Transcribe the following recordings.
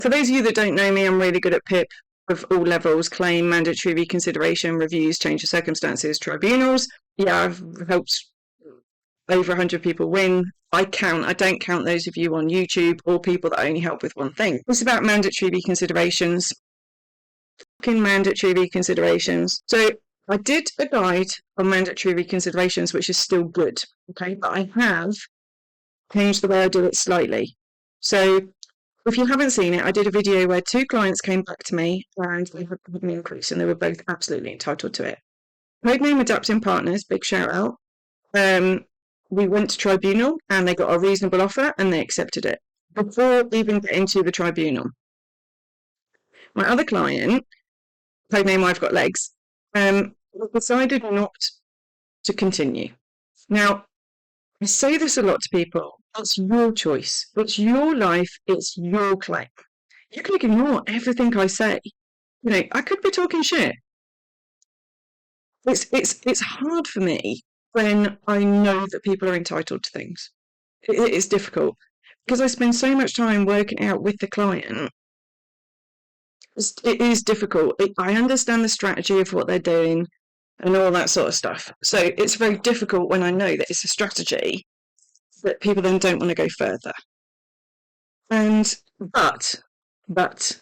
For those of you that don't know me, I'm really good at PIP of all levels: claim, mandatory reconsideration, reviews, change of circumstances, tribunals. Yeah, I've helped over 100 people win. I don't count those of you on YouTube or people that only help with one thing. It's about mandatory reconsiderations. Mandatory reconsiderations. So I did a guide on mandatory reconsiderations, which is still good. Okay, but I have changed the way I do it slightly. So if you haven't seen it, I did a video where 2 clients came back to me and they had an increase and they were both absolutely entitled to it. Codename Adapting Partners, big shout out. We went to tribunal and they got a reasonable offer and they accepted it before even getting to the tribunal. My other client, codename I've Got Legs, decided not to continue. Now, I say this a lot to people. It's your choice. It's your life. It's your claim. You can ignore everything I say. You know, I could be talking shit. It's hard for me when I know that people are entitled to things. It is difficult because I spend so much time working out with the client. It is difficult. I understand the strategy of what they're doing and all that sort of stuff. So it's very difficult when I know that it's a strategy that people then don't want to go further. But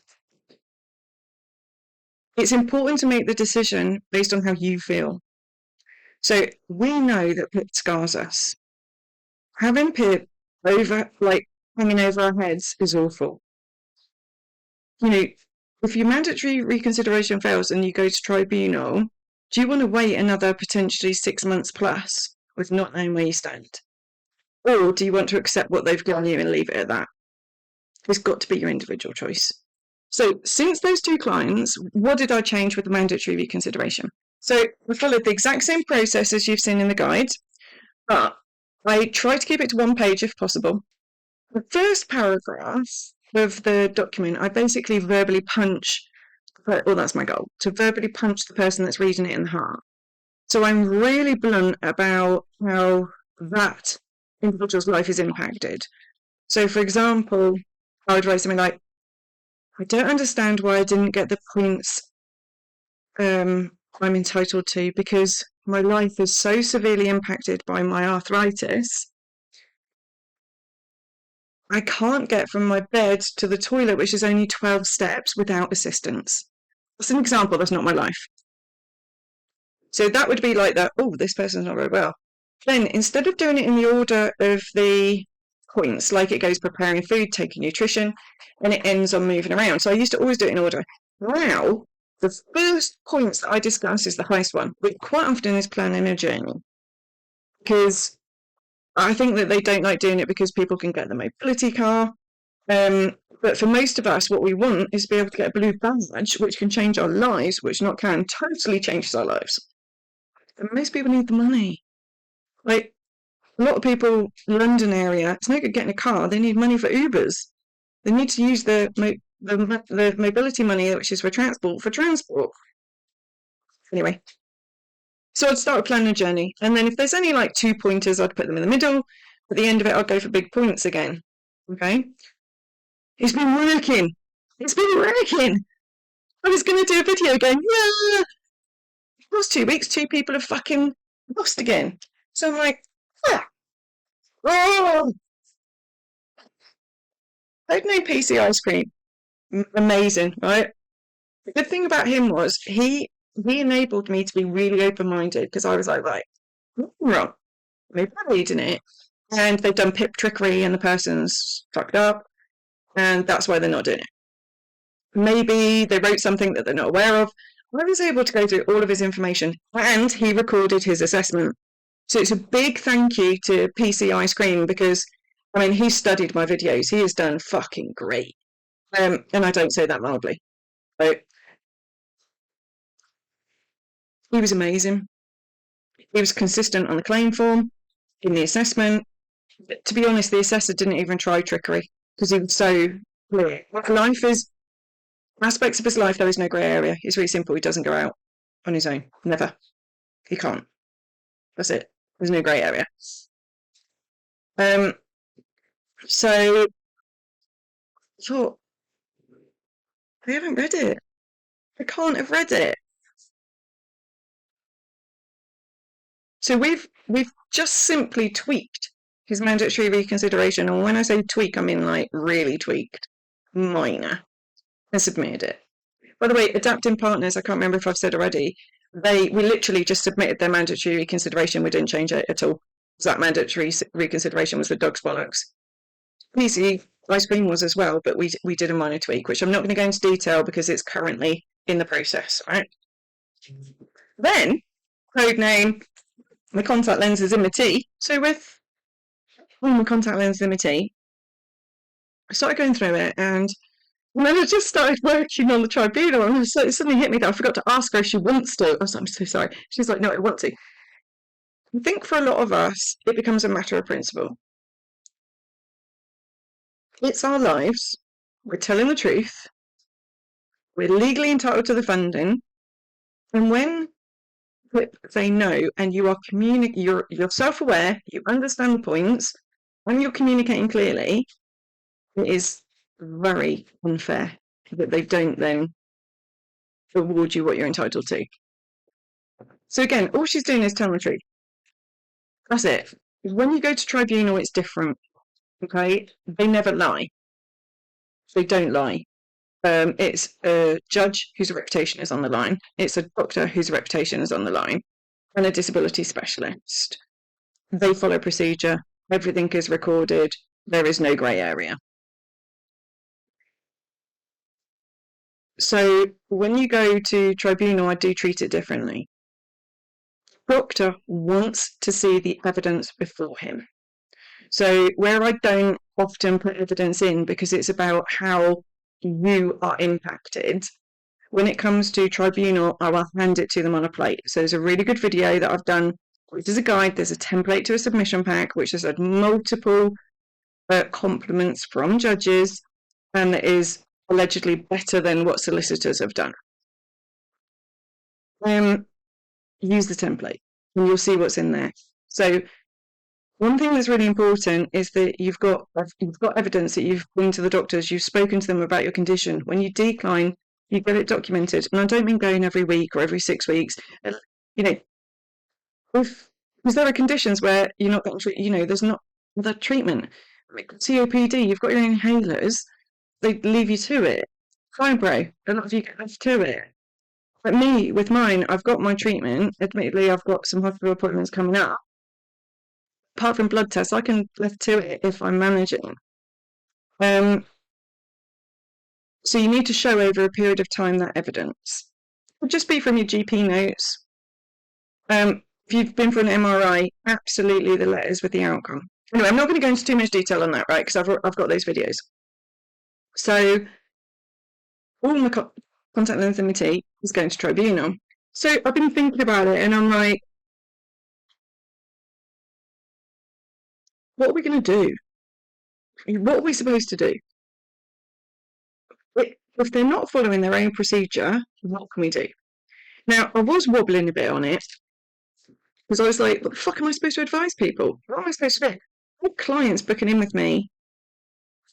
it's important to make the decision based on how you feel. So we know that PIP scars us. Having PIP hanging over our heads is awful. You know, if your mandatory reconsideration fails and you go to tribunal, do you want to wait another potentially 6 months plus with not knowing where you stand? Or do you want to accept what they've given you and leave it at that? It's got to be your individual choice. So since those 2 clients, what did I change with the mandatory reconsideration? So we followed the exact same process as you've seen in the guide, but I tried to keep it to 1 page if possible. The first paragraph of the document, I basically verbally punch, well, that's my goal, to verbally punch the person that's reading it in the heart. So I'm really blunt about how that individual's life is impacted. So, for example, I would write something like, I don't understand why I didn't get the points I'm entitled to because my life is so severely impacted by my arthritis. I can't get from my bed to the toilet, which is only 12 steps, without assistance. That's an example, that's not my life. So that would be like that, oh, this person's not very well. Then instead of doing it in the order of the points, like it goes preparing food, taking nutrition, and it ends on moving around. So I used to always do it in order. Now, the first points that I discuss is the highest one, which quite often is planning a journey. Because I think that they don't like doing it because people can get the mobility car. But for most of us, what we want is to be able to get a blue badge, which can change our lives, which not can totally changes our lives. And most people need the money. Like, a lot of people, London area, it's no good getting a car. They need money for Ubers. They need to use the mobility money, which is for transport. Anyway, so I'd start planning a journey. And then if there's only like 2 pointers, I'd put them in the middle. At the end of it, I'd go for big points again. Okay? It's been working. It's been working. I was going to do a video going, yeah. The last 2 weeks, 2 people have fucking lost again. So I'm like, ah. Oh. Codename PC Ice Cream. Amazing, right? The good thing about him was he enabled me to be really open-minded because I was like, right, wrong. Maybe I'm reading it and they've done PIP trickery and the person's fucked up and that's why they're not doing it. Maybe they wrote something that they're not aware of. I was able to go through all of his information and he recorded his assessment. So it's a big thank you to PC Ice Cream because, I mean, he studied my videos. He has done fucking great. And I don't say that mildly. But he was amazing. He was consistent on the claim form, in the assessment. To be honest, the assessor didn't even try trickery because he was so clear. Life is, aspects of his life, there is no grey area. It's really simple. He doesn't go out on his own. Never. He can't. That's it. There's no grey area. So I thought, They haven't read it. They can't have read it. So we've just simply tweaked his mandatory reconsideration. And when I say tweak, I mean like really tweaked, minor, and submitted it. By the way, adapting partners, I can't remember if I've said already, we literally just submitted their mandatory reconsideration. We didn't change it at all. So that mandatory reconsideration was the dog's bollocks. Easy ice cream was as well, but we did a minor tweak, which I'm not going to go into detail because it's currently in the process, right? Then, code name, my contact lens is in my tea. So with my contact lens in my tea, I started going through it, and then I just started working on the tribunal, and it suddenly hit me that I forgot to ask her if she wants to. I was like, I'm so sorry. She's like, no, I want to. I think for a lot of us, it becomes a matter of principle. It's our lives. We're telling the truth. We're legally entitled to the funding. And when say no, and you are you're self-aware, you understand the points, and you're communicating clearly, it is very unfair that they don't then award you what you're entitled to. So again, all she's doing is telling the truth. That's it. When you go to tribunal, it's different. Okay, they never lie. They don't lie. It's a judge whose reputation is on the line. It's a doctor whose reputation is on the line, and a disability specialist. They follow procedure. Everything is recorded. There is no grey area. So when you go to tribunal, I do treat it differently. Doctor wants to see the evidence before him. So where I don't often put evidence in because it's about how you are impacted, when it comes to tribunal, I will hand it to them on a plate. So there's a really good video that I've done, which is a guide. There's a template to a submission pack, which has had multiple compliments from judges, and it is allegedly better than what solicitors have done. Use the template and you'll see what's in there. So one thing that's really important is that you've got evidence that you've been to the doctors, you've spoken to them about your condition. When you decline, you get it documented. And I don't mean going every week or every 6 weeks. You know, because there are conditions where you're not getting, there's not that treatment. COPD, you've got your inhalers, they leave you to it. Fibro, a lot of you get left to it. But me, with mine, I've got my treatment. Admittedly, I've got some hospital appointments coming up. Apart from blood tests, I can left to it if I'm managing. So you need to show over a period of time that evidence. It would just be from your GP notes. If you've been for an MRI, absolutely the letters with the outcome. Anyway, I'm not going to go into too much detail on that, right? Because I've got those videos. So all my contact lens MT is going to tribunal. So I've been thinking about it, and I'm like, what are we going to do? What are we supposed to do? If they're not following their own procedure, what can we do? Now, I was wobbling a bit on it because I was like, what the fuck am I supposed to advise people? What am I supposed to do? I have clients booking in with me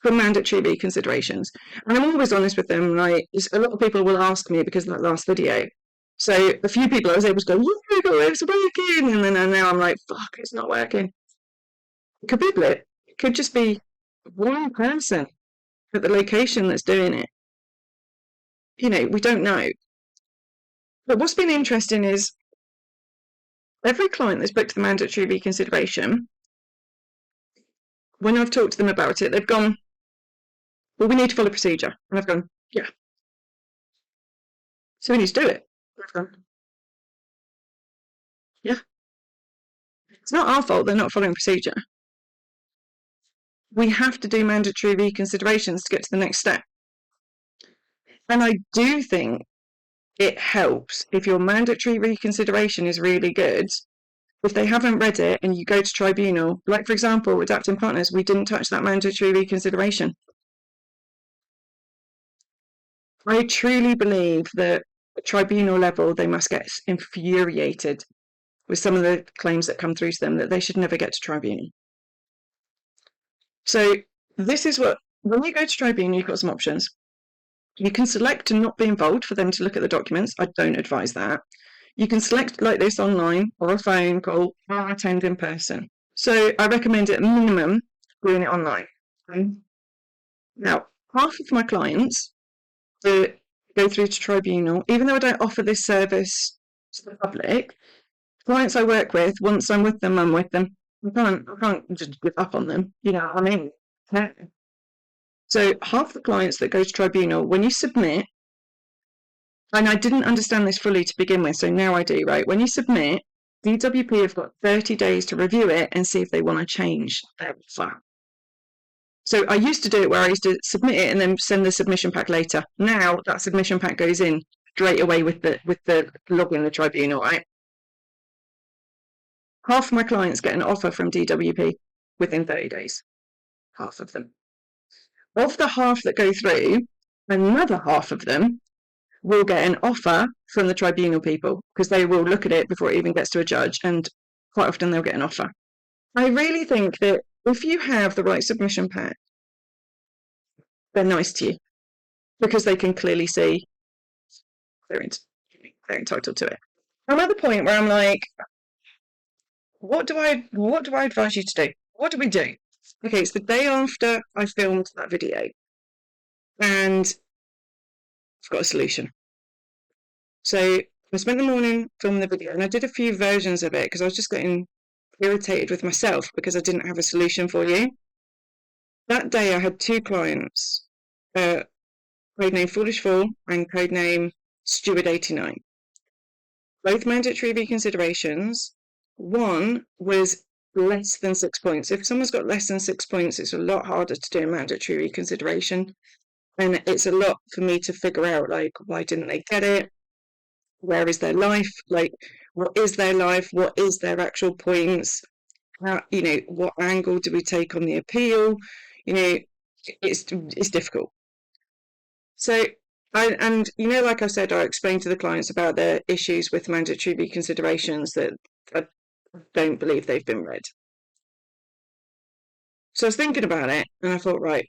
for mandatory reconsiderations. And I'm always honest with them. Like, a lot of people will ask me because of that last video. So a few people I was able to go, oh, it's working. And then now I'm like, fuck, it's not working. It could be a blip. It could just be one person at the location that's doing it. We don't know. But what's been interesting is every client that's booked the mandatory reconsideration, when I've talked to them about it, they've gone, well, we need to follow procedure. And I've gone, yeah. So we need to do it. And I've gone, yeah. It's not our fault they're not following procedure. We have to do mandatory reconsiderations to get to the next step. And I do think it helps if your mandatory reconsideration is really good. If they haven't read it and you go to tribunal, like for example, adapting partners, we didn't touch that mandatory reconsideration. I truly believe that at tribunal level, they must get infuriated with some of the claims that come through to them that they should never get to tribunal. So this is when you go to tribunal, you've got some options. You can select to not be involved for them to look at the documents. I don't advise that. You can select like this online or a phone call or attend in person. So I recommend at minimum doing it online. Now, half of my clients that go through to tribunal, even though I don't offer this service to the public, clients I work with, once I'm with them, I'm with them. I can't just give up on them. You know what I mean? No. So half the clients that go to tribunal, when you submit, and I didn't understand this fully to begin with, so now I do, right? When you submit, DWP have got 30 days to review it and see if they want to change their offer. So I used to do it where I used to submit it and then send the submission pack later. Now that submission pack goes in straight away with the login the tribunal, right? Half of my clients get an offer from DWP within 30 days. Half of them. Of the half that go through, another half of them will get an offer from the tribunal people because they will look at it before it even gets to a judge, and quite often they'll get an offer. I really think that if you have the right submission pack, they're nice to you because they can clearly see they're entitled to it. Another point where I'm like, what do I advise you to do? What do we do? Okay, it's the day after I filmed that video and I've got a solution. So I spent the morning filming the video and I did a few versions of it because I was just getting irritated with myself because I didn't have a solution for you. That day I had two clients, codename Foolish Fool and codename Steward89. Both mandatory reconsiderations. One was less than 6 points. If someone's got less than 6 points, it's a lot harder to do a mandatory reconsideration. And it's a lot for me to figure out, like, why didn't they get it? Where is their life? Like, what is their life? What is their actual points? How, you know, what angle do we take on the appeal? You know, it's difficult. So, and you know, like I said, I explained to the clients about their issues with mandatory reconsiderations that I don't believe they've been read. So I was thinking about it and I thought, right,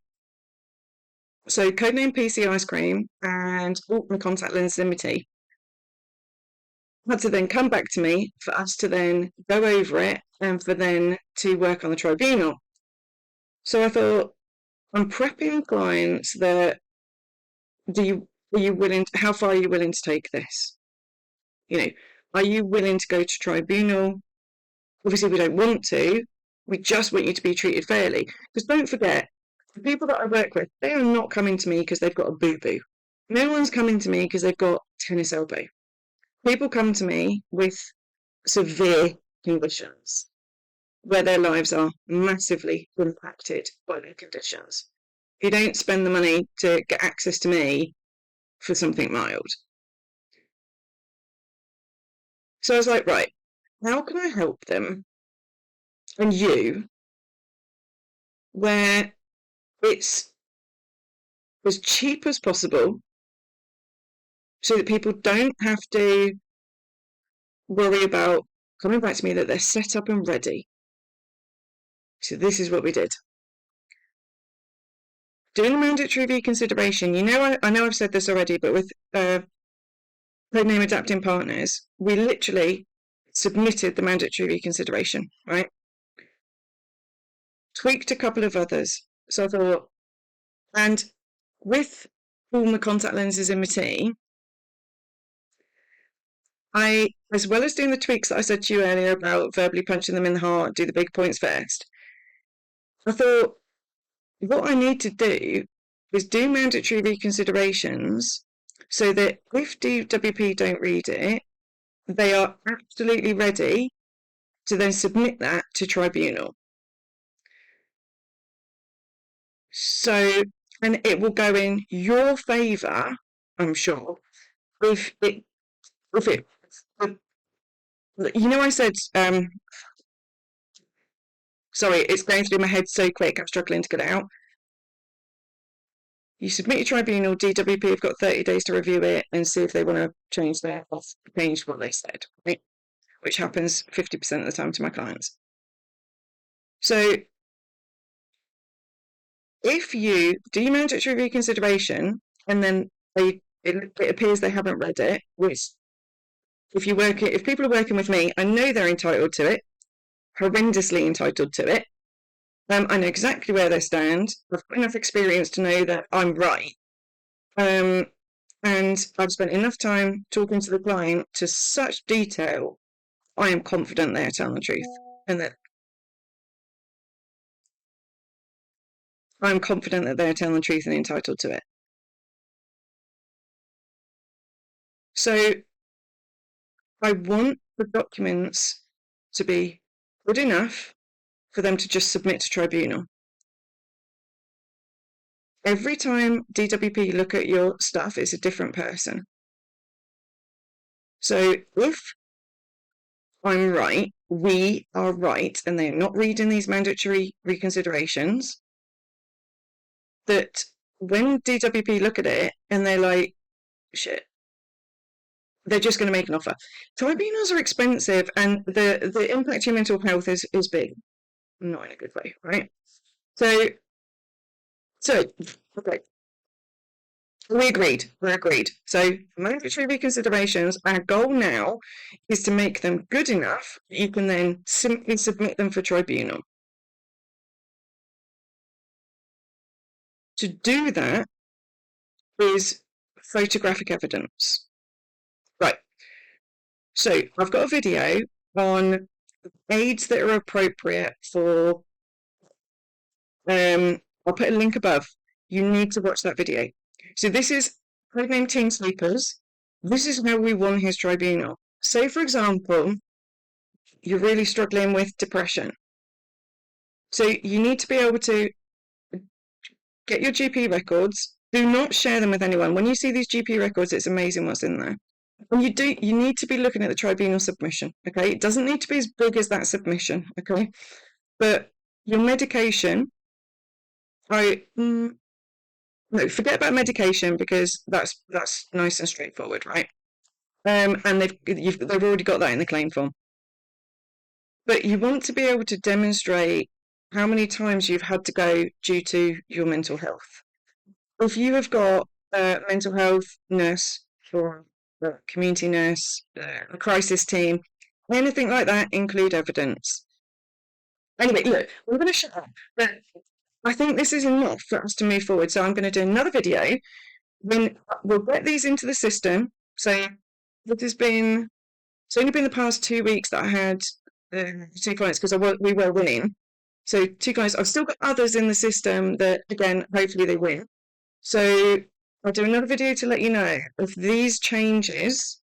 so codename PC Ice Cream and my contact lens Limity had to then come back to me for us to then go over it and for then to work on the tribunal. So I thought, I'm prepping clients that how far are you willing to take this? You know, are you willing to go to tribunal? Obviously, we don't want to. We just want you to be treated fairly. Because don't forget, the people that I work with, they are not coming to me because they've got a boo-boo. No one's coming to me because they've got tennis elbow. People come to me with severe conditions where their lives are massively impacted by their conditions. You don't spend the money to get access to me for something mild. So I was like, right, how can I help them and you where it's as cheap as possible so that people don't have to worry about coming back to me that they're set up and ready. So this is what we did. Doing a mandatory reconsideration, you know, I know I've said this already, but with codename Adapting Partners, we literally submitted the mandatory reconsideration, right? Tweaked a couple of others. So I thought, and with all my contact lenses in my team, I, as well as doing the tweaks that I said to you earlier about verbally punching them in the heart, do the big points first, I thought, what I need to do is do mandatory reconsiderations so that if DWP don't read it, they are absolutely ready to then submit that to tribunal. So, and it will go in your favour, I'm sure, if it, you know, I said, sorry, it's going through my head so quick, I'm struggling to get it out. You submit your tribunal, DWP have got 30 days to review it and see if they want to change what they said, right? Which happens 50% of the time to my clients. So if you do your mandatory reconsideration and then it appears they haven't read it, which if people are working with me, I know they're entitled to it, horrendously entitled to it. I know exactly where they stand. I've got enough experience to know that I'm right. And I've spent enough time talking to the client to such detail, I am confident they're telling the truth. And that I'm confident that they're telling the truth and entitled to it. So I want the documents to be good enough for them to just submit to tribunal. Every time DWP look at your stuff, it's a different person. So if I'm right, we are right, and they're not reading these mandatory reconsiderations, that when DWP look at it and they're like, shit, they're just going to make an offer. Tribunals are expensive, and the impact to your mental health is big. Not in a good way, right? So okay. We're agreed. So mandatory reconsiderations, our goal now is to make them good enough that you can then simply submit them for tribunal. To do that is photographic evidence. Right. So I've got a video on aids that are appropriate for, I'll put a link above. You need to watch that video. So this is Codename Teen Sleepers. This is how we won his tribunal. Say, for example, you're really struggling with depression. So you need to be able to get your GP records. Do not share them with anyone. When you see these GP records, it's amazing what's in there. And you need to be looking at the tribunal submission, okay? It doesn't need to be as big as that submission, okay? But your medication, no, forget about medication, because that's nice and straightforward, right? And they've already got that in the claim form. But you want to be able to demonstrate how many times you've had to go due to your mental health. If you have got a mental health nurse or a community nurse, a crisis team, anything like that, include evidence. Anyway, look, we're going to shut up. But I think this is enough for us to move forward. So I'm going to do another video. When we'll get these into the system. So it's only been the past 2 weeks that I had 2 clients, because we were winning. So 2 clients. I've still got others in the system that, again, hopefully they win. So I'll do another video to let you know if these changes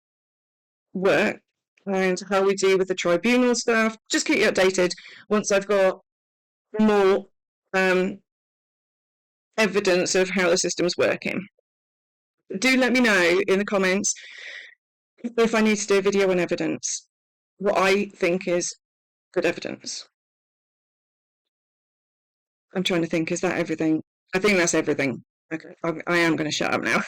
work and how we deal with the tribunal stuff. Just keep you updated once I've got more evidence of how the system's working. Do let me know in the comments if I need to do a video on evidence, what I think is good evidence. I'm trying to think, is that everything? I think that's everything. Okay, I am going to shut up now.